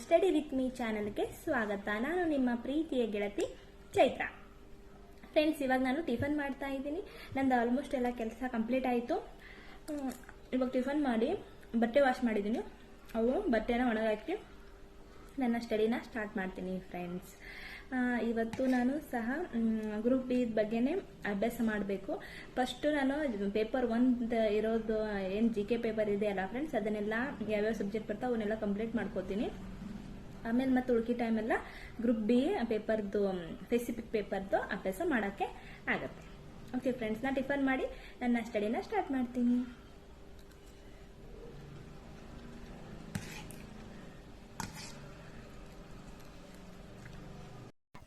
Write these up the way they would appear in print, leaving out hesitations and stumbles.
Study with me ಚಾನಲ್ಗೆ ಸ್ವಾಗತ. ನಾನು ನಿಮ್ಮ ಪ್ರೀತಿಯ ಗೆಳತಿ ಚೈತ್ರ. ಫ್ರೆಂಡ್ಸ್, ಇವಾಗ ನಾನು ಟಿಫನ್ ಮಾಡ್ತಾ ಇದ್ದೀನಿ. ನಂದು ಆಲ್ಮೋಸ್ಟ್ ಎಲ್ಲ ಕೆಲಸ ಕಂಪ್ಲೀಟ್ ಆಯಿತು. ಇವಾಗ ಟಿಫನ್ ಮಾಡಿ ಬಟ್ಟೆ ವಾಶ್ ಮಾಡಿದ್ದೀನಿ. ಅವು ಬಟ್ಟೆನ ಒಣಗಾಕಿ ನನ್ನ ಸ್ಟಡಿನ ಸ್ಟಾರ್ಟ್ ಮಾಡ್ತೀನಿ. ಫ್ರೆಂಡ್ಸ್, ಇವತ್ತು ನಾನು ಸಹ ಗ್ರೂಪ್ ಬಿ ಬಗ್ಗೆನೇ ಅಭ್ಯಾಸ ಮಾಡಬೇಕು. ಫಸ್ಟು ನಾನು ಪೇಪರ್ 1 ಇರೋದು ಏನು GK ಪೇಪರ್ ಇದೆ ಅಲ್ಲ ಫ್ರೆಂಡ್ಸ್, ಅದನ್ನೆಲ್ಲ ಯಾವ್ಯಾವ ಸಬ್ಜೆಕ್ಟ್ ಬರ್ತಾವೆ ಅವನ್ನೆಲ್ಲ ಕಂಪ್ಲೀಟ್ ಮಾಡ್ಕೋತೀನಿ. ಆಮೇಲೆ ಮತ್ತೆ ಉಳ್ಕಿ ಟೈಮೆಲ್ಲ ಗ್ರೂಪ್ ಬಿ ಪೇಪರ್ದು ಸ್ಪೆಸಿಫಿಕ್ ಪೇಪರ್ದು ಅಭ್ಯಾಸ ಮಾಡೋಕ್ಕೆ ಆಗುತ್ತೆ. ಓಕೆ ಫ್ರೆಂಡ್ಸ್, ನಾನು ಟಿಫನ್ ಮಾಡಿ ನನ್ನ ಸ್ಟಡಿನ ಸ್ಟಾರ್ಟ್ ಮಾಡ್ತೀನಿ.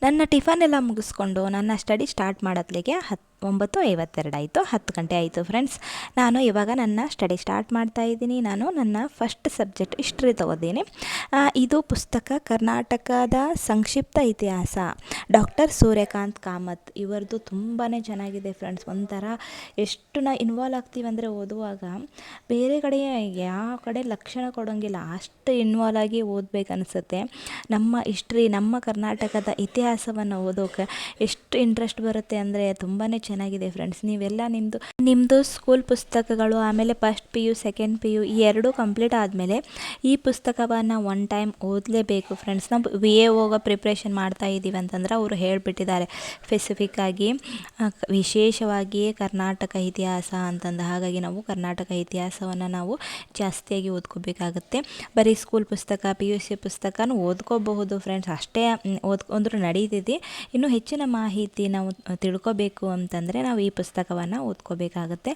ನನ್ನ ಟಿಫನ್ ಎಲ್ಲ ಮುಗಿಸ್ಕೊಂಡು ನನ್ನ ಸ್ಟಡಿ ಸ್ಟಾರ್ಟ್ ಮಾಡೋದ್ಲಿಗೆ 9:52 ಆಯಿತು. 10 ಗಂಟೆ ಆಯಿತು. ಫ್ರೆಂಡ್ಸ್, ನಾನು ಇವಾಗ ನನ್ನ ಸ್ಟಡಿ ಸ್ಟಾರ್ಟ್ ಮಾಡ್ತಾ ಇದ್ದೀನಿ. ನಾನು ನನ್ನ ಫಸ್ಟ್ ಸಬ್ಜೆಕ್ಟ್ ಹಿಸ್ಟ್ರಿ ತೊಗೋತೀನಿ. ಇದು ಪುಸ್ತಕ ಕರ್ನಾಟಕದ ಸಂಕ್ಷಿಪ್ತ ಇತಿಹಾಸ, ಡಾಕ್ಟರ್ ಸೂರ್ಯಕಾಂತ್ ಕಾಮತ್ ಇವರದು. ತುಂಬಾ ಚೆನ್ನಾಗಿದೆ ಫ್ರೆಂಡ್ಸ್. ಒಂಥರ ಎಷ್ಟು ನಾವು ಇನ್ವಾಲ್ವ್ ಆಗ್ತೀವಿ ಅಂದರೆ ಓದುವಾಗ ಬೇರೆ ಕಡೆ ಯಾವ ಕಡೆ ಲಕ್ಷಣ ಕೊಡೋಂಗಿಲ್ಲ, ಅಷ್ಟು ಇನ್ವಾಲ್ವ್ ಆಗಿ ಓದಬೇಕನ್ಸುತ್ತೆ. ನಮ್ಮ ಹಿಸ್ಟ್ರಿ, ನಮ್ಮ ಕರ್ನಾಟಕದ ಇತಿಹಾಸವನ್ನು ಓದೋಕೆ ಎಷ್ಟು ಇಂಟ್ರೆಸ್ಟ್ ಬರುತ್ತೆ ಅಂದರೆ ತುಂಬಾ ಚೆನ್ನಾಗಿದೆ ಫ್ರೆಂಡ್ಸ್. ನೀವೆಲ್ಲ ನಿಮ್ಮದು ಸ್ಕೂಲ್ ಪುಸ್ತಕಗಳು, ಆಮೇಲೆ ಫಸ್ಟ್ PU ಸೆಕೆಂಡ್ PU ಈ ಎರಡೂ ಕಂಪ್ಲೀಟ್ ಆದಮೇಲೆ ಈ ಪುಸ್ತಕವನ್ನು ಒನ್ ಟೈಮ್ ಓದಲೇಬೇಕು ಫ್ರೆಂಡ್ಸ್. ನಾವು VAOಗೆ ಪ್ರಿಪ್ರೇಷನ್ ಮಾಡ್ತಾ ಇದ್ದೀವಿ ಅಂತಂದ್ರೆ ಅವರು ಹೇಳಿಬಿಟ್ಟಿದ್ದಾರೆ ಸ್ಪೆಸಿಫಿಕ್ಕಾಗಿ, ವಿಶೇಷವಾಗಿ ಕರ್ನಾಟಕ ಇತಿಹಾಸ ಅಂತಂದು. ಹಾಗಾಗಿ ನಾವು ಕರ್ನಾಟಕ ಇತಿಹಾಸವನ್ನು ನಾವು ಜಾಸ್ತಿಯಾಗಿ ಓದ್ಕೋಬೇಕಾಗುತ್ತೆ. ಬರೀ ಸ್ಕೂಲ್ ಪುಸ್ತಕ PUC ಪುಸ್ತಕನೂ ಓದ್ಕೋಬಹುದು ಫ್ರೆಂಡ್ಸ್, ಅಷ್ಟೇ ಓದ್ಕೊಂಡ್ರೂ ನಡೀತೈತಿ. ಇನ್ನೂ ಹೆಚ್ಚಿನ ಮಾಹಿತಿ ನಾವು ತಿಳ್ಕೊಬೇಕು ಅಂತಂದರೆ ನಾವು ಈ ಪುಸ್ತಕವನ್ನು ಓದ್ಕೋಬೇಕಾಗತ್ತೆ.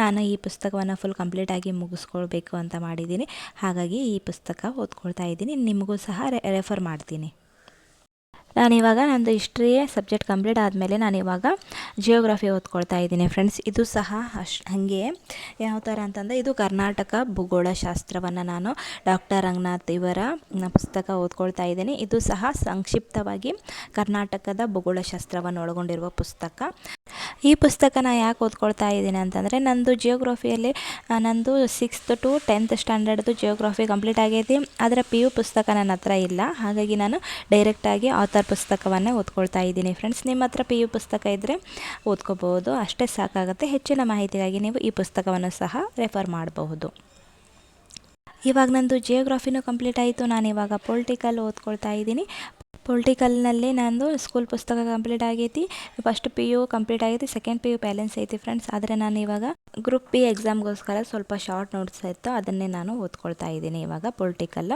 ನಾನು ಈ ಪುಸ್ತಕವನ್ನು ಫುಲ್ ಕಂಪ್ಲೀಟಾಗಿ ಮುಗಿಸ್ಕೊಳ್ಬೇಕು ಅಂತ ಮಾಡಿದ್ದೀನಿ. ಹಾಗಾಗಿ ಈ ಪುಸ್ತಕ ಓದ್ಕೊಳ್ತಾ ಇದ್ದೀನಿ. ನಿಮಗೂ ಸಹ ರೆಫರ್ ಮಾಡ್ತೀನಿ. ನಾನಿವಾಗ ನಂದು ಹಿಸ್ಟ್ರಿ ಸಬ್ಜೆಕ್ಟ್ ಕಂಪ್ಲೀಟ್ ಆದಮೇಲೆ ನಾನಿವಾಗ ಜಿಯೋಗ್ರಫಿ ಓದ್ಕೊಳ್ತಾ ಇದ್ದೀನಿ ಫ್ರೆಂಡ್ಸ್. ಇದು ಸಹ ಹಾಗೆ ಯಾವ ಥರ ಅಂತಂದರೆ, ಇದು ಕರ್ನಾಟಕ ಭೂಗೋಳಶಾಸ್ತ್ರವನ್ನು ನಾನು ಡಾಕ್ಟರ್ ರಂಗನಾಥ್ ಇವರ ಪುಸ್ತಕ ಓದ್ಕೊಳ್ತಾ ಇದ್ದೀನಿ. ಇದು ಸಹ ಸಂಕ್ಷಿಪ್ತವಾಗಿ ಕರ್ನಾಟಕದ ಭೂಗೋಳಶಾಸ್ತ್ರವನ್ನು ಒಳಗೊಂಡಿರುವ ಪುಸ್ತಕ. ಈ ಪುಸ್ತಕನ ಯಾಕೆ ಓದ್ಕೊಳ್ತಾ ಇದ್ದೀನಿ ಅಂತಂದರೆ, ನಂದು ಜಿಯೋಗ್ರಫಿಯಲ್ಲಿ ನಂದು 6th to 10th ಸ್ಟ್ಯಾಂಡರ್ಡ್ದು geography complete ಆಗೈತಿ. ಆದರೆ PU ಪುಸ್ತಕ ನನ್ನ ಹತ್ರ ಇಲ್ಲ. ಹಾಗಾಗಿ ನಾನು ಡೈರೆಕ್ಟಾಗಿ ಆಥರ್ ಪುಸ್ತಕವನ್ನೇ ಓದ್ಕೊಳ್ತಾ ಇದ್ದೀನಿ ಫ್ರೆಂಡ್ಸ್. ನಿಮ್ಮ ಹತ್ರ PU ಪುಸ್ತಕ ಇದ್ದರೆ ಓದ್ಕೋಬಹುದು, ಅಷ್ಟೇ ಸಾಕಾಗುತ್ತೆ. ಹೆಚ್ಚಿನ ಮಾಹಿತಿಗಾಗಿ ನೀವು ಈ ಪುಸ್ತಕವನ್ನು ಸಹ ರೆಫರ್ ಮಾಡಬಹುದು. ಇವಾಗ ನಂದು ಜಿಯೋಗ್ರಫಿನೂ ಕಂಪ್ಲೀಟ್ ಆಯಿತು. ನಾನಿವಾಗ ಪೊಲಿಟಿಕಲ್ ಓದ್ಕೊಳ್ತಾ ಇದ್ದೀನಿ. ಪೊಲಿಟಿಕಲ್ನಲ್ಲಿ ನಂದು ಸ್ಕೂಲ್ ಪುಸ್ತಕ ಕಂಪ್ಲೀಟ್ ಆಗೈತಿ. ಫಸ್ಟ್ PU ಕಂಪ್ಲೀಟ್ ಆಗೈತಿ, ಸೆಕೆಂಡ್ PU ಬ್ಯಾಲೆನ್ಸ್ ಐತಿ ಫ್ರೆಂಡ್ಸ್. ಆದರೆ ನಾನು ಇವಾಗ ಗ್ರೂಪ್ ಬಿ ಎಕ್ಸಾಮ್ಗೋಸ್ಕರ ಸ್ವಲ್ಪ ಶಾರ್ಟ್ ನೋಟ್ಸ್ ಇತ್ತು, ಅದನ್ನೇ ನಾನು ಓದ್ಕೊಳ್ತಾ ಇದ್ದೀನಿ ಇವಾಗ ಪೊಲಿಟಿಕಲ್.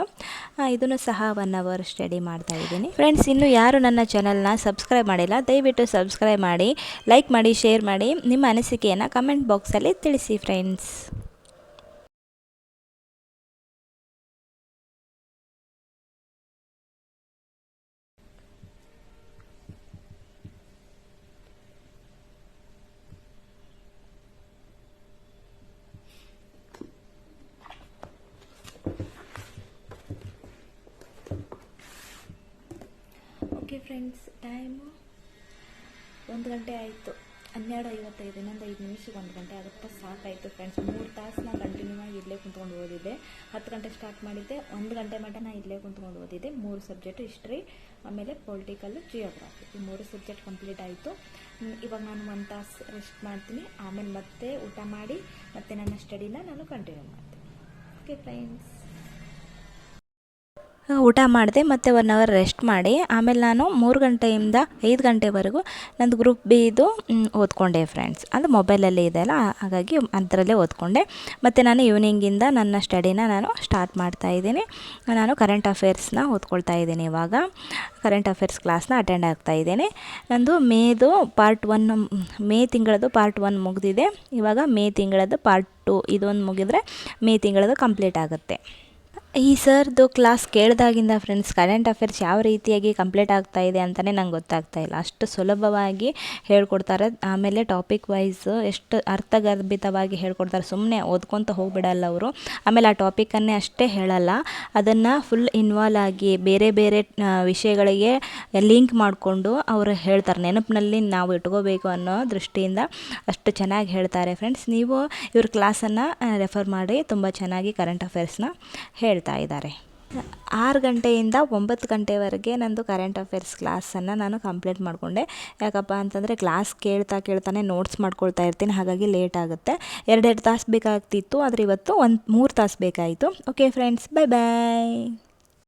ಇದನ್ನು ಸಹ 1 hour ಸ್ಟಡಿ ಮಾಡ್ತಾ ಇದ್ದೀನಿ ಫ್ರೆಂಡ್ಸ್. ಇನ್ನು ಯಾರು ನನ್ನ ಚಾನಲ್ನ ಸಬ್ಸ್ಕ್ರೈಬ್ ಮಾಡಿಲ್ಲ, ದಯವಿಟ್ಟು ಸಬ್ಸ್ಕ್ರೈಬ್ ಮಾಡಿ, ಲೈಕ್ ಮಾಡಿ, ಶೇರ್ ಮಾಡಿ. ನಿಮ್ಮ ಅನಿಸಿಕೆಯನ್ನು ಕಮೆಂಟ್ ಬಾಕ್ಸಲ್ಲಿ ತಿಳಿಸಿ ಫ್ರೆಂಡ್ಸ್. ಓಕೆ ಫ್ರೆಂಡ್ಸ್, ಟೈಮು 1 ಗಂಟೆ ಆಯಿತು. 12:55. ಇನ್ನೊಂದು 5 ನಿಮಿಷಕ್ಕೆ 1 ಗಂಟೆ ಆಗುತ್ತೆ. ಸಾಕಾಯಿತು ಫ್ರೆಂಡ್ಸ್. 3 ತಾಸು ನಾನು ಕಂಟಿನ್ಯೂ ಆಗಿ ಇಲ್ಲೇ ಕುಂತ್ಕೊಂಡು ಓದಿದ್ದೆ. 10 ಗಂಟೆ ಸ್ಟಾರ್ಟ್ ಮಾಡಿದ್ದೆ, 1 ಗಂಟೆ ಮಟ್ಟ ನಾನು ಇಲ್ಲೇ ಕುಂತ್ಕೊಂಡು ಓದಿದ್ದೆ. 3 ಸಬ್ಜೆಕ್ಟ್, ಹಿಸ್ಟ್ರಿ, ಆಮೇಲೆ ಪೊಲಿಟಿಕಲ್, ಜಿಯೋಗ್ರಫಿ, ಈ 3 ಸಬ್ಜೆಕ್ಟ್ ಕಂಪ್ಲೀಟ್ ಆಯಿತು. ಇವಾಗ ನಾನು 1 ತಾಸು ರೆಸ್ಟ್ ಮಾಡ್ತೀನಿ. ಆಮೇಲೆ ಮತ್ತೆ ಊಟ ಮಾಡಿ ಮತ್ತೆ ನನ್ನ ಸ್ಟಡಿನ ನಾನು ಕಂಟಿನ್ಯೂ ಮಾಡ್ತೀನಿ. ಓಕೆ ಫ್ರೆಂಡ್ಸ್, ಊಟ ಮಾಡಿದೆ, ಮತ್ತು 1 hour ರೆಸ್ಟ್ ಮಾಡಿ ಆಮೇಲೆ ನಾನು 3 ಗಂಟೆಯಿಂದ 5 ಗಂಟೆವರೆಗೂ ನಂದು ಗ್ರೂಪ್ ಬಿ ಇದು ಓದ್ಕೊಂಡೆ ಫ್ರೆಂಡ್ಸ್. ಅದು ಮೊಬೈಲಲ್ಲೇ ಇದೆ ಅಲ್ಲ, ಹಾಗಾಗಿ ಅದರಲ್ಲೇ ಓದ್ಕೊಂಡೆ. ಮತ್ತು ನಾನು ಈವ್ನಿಂಗಿಂದ ನನ್ನ ಸ್ಟಡಿನ ನಾನು ಸ್ಟಾರ್ಟ್ ಮಾಡ್ತಾ ಇದ್ದೀನಿ. ನಾನು ಕರೆಂಟ್ ಅಫೇರ್ಸ್ನ ಓದ್ಕೊಳ್ತಾ ಇದ್ದೀನಿ. ಇವಾಗ ಕರೆಂಟ್ ಅಫೇರ್ಸ್ ಕ್ಲಾಸ್ನ ಅಟೆಂಡ್ ಆಗ್ತಾ ಇದ್ದೀನಿ. ನಂದು ಮೇ ತಿಂಗಳದ್ದು ಪಾರ್ಟ್ 1 ಮುಗಿದಿದೆ. ಇವಾಗ ಮೇ ತಿಂಗಳದ್ದು ಪಾರ್ಟ್ 2 ಇದೊಂದು ಮುಗಿದ್ರೆ ಮೇ ತಿಂಗಳದ್ದು ಕಂಪ್ಲೀಟ್ ಆಗುತ್ತೆ. ಈ ಸರ್ದು ಕ್ಲಾಸ್ ಕೇಳಿದಾಗಿಂದ ಫ್ರೆಂಡ್ಸ್ ಕರೆಂಟ್ ಅಫೇರ್ಸ್ ಯಾವ ರೀತಿಯಾಗಿ ಕಂಪ್ಲೀಟ್ ಆಗ್ತಾ ಇದೆ ಅಂತಲೇ ನಂಗೆ ಗೊತ್ತಾಗ್ತಾ ಇಲ್ಲ. ಅಷ್ಟು ಸುಲಭವಾಗಿ ಹೇಳ್ಕೊಡ್ತಾರೆ. ಆಮೇಲೆ ಟಾಪಿಕ್ ವೈಸ್ ಎಷ್ಟು ಅರ್ಥಗರ್ಭಿತವಾಗಿ ಹೇಳ್ಕೊಡ್ತಾರೆ. ಸುಮ್ಮನೆ ಓದ್ಕೊತ ಹೋಗ್ಬಿಡಲ್ಲ ಅವರು. ಆಮೇಲೆ ಆ ಟಾಪಿಕನ್ನೇ ಅಷ್ಟೇ ಹೇಳಲ್ಲ, ಅದನ್ನು ಫುಲ್ ಇನ್ವಾಲ್ವ್ ಆಗಿ ಬೇರೆ ಬೇರೆ ವಿಷಯಗಳಿಗೆ ಲಿಂಕ್ ಮಾಡಿಕೊಂಡು ಅವರು ಹೇಳ್ತಾರೆ. ನೆನಪಿನಲ್ಲಿ ನಾವು ಇಟ್ಕೋಬೇಕು ಅನ್ನೋ ದೃಷ್ಟಿಯಿಂದ ಅಷ್ಟು ಚೆನ್ನಾಗಿ ಹೇಳ್ತಾರೆ ಫ್ರೆಂಡ್ಸ್. ನೀವು ಇವ್ರ ಕ್ಲಾಸನ್ನು ರೆಫರ್ ಮಾಡಿ, ತುಂಬ ಚೆನ್ನಾಗಿ ಕರೆಂಟ್ ಅಫೇರ್ಸ್ನ ಹೇಳ್ತಾ ಇದ್ದಾರೆ. 6 ಗಂಟೆಯಿಂದ 9 ಗಂಟೆವರೆಗೆ ನಂದು ಕರೆಂಟ್ ಅಫೇರ್ಸ್ ಕ್ಲಾಸನ್ನು ನಾನು ಕಂಪ್ಲೀಟ್ ಮಾಡಿಕೊಂಡೆ. ಯಾಕಪ್ಪ ಅಂತಂದರೆ ಕ್ಲಾಸ್ ಕೇಳ್ತಾನೆ ನೋಟ್ಸ್ ಮಾಡ್ಕೊಳ್ತಾ ಇರ್ತೀನಿ, ಹಾಗಾಗಿ ಲೇಟ್ ಆಗುತ್ತೆ. 2 ತಾಸು ಬೇಕಾಗ್ತಿತ್ತು, ಆದರೆ ಇವತ್ತು 3 ತಾಸು ಬೇಕಾಯಿತು. ಓಕೆ ಫ್ರೆಂಡ್ಸ್, ಬಾಯ್ ಬಾಯ್.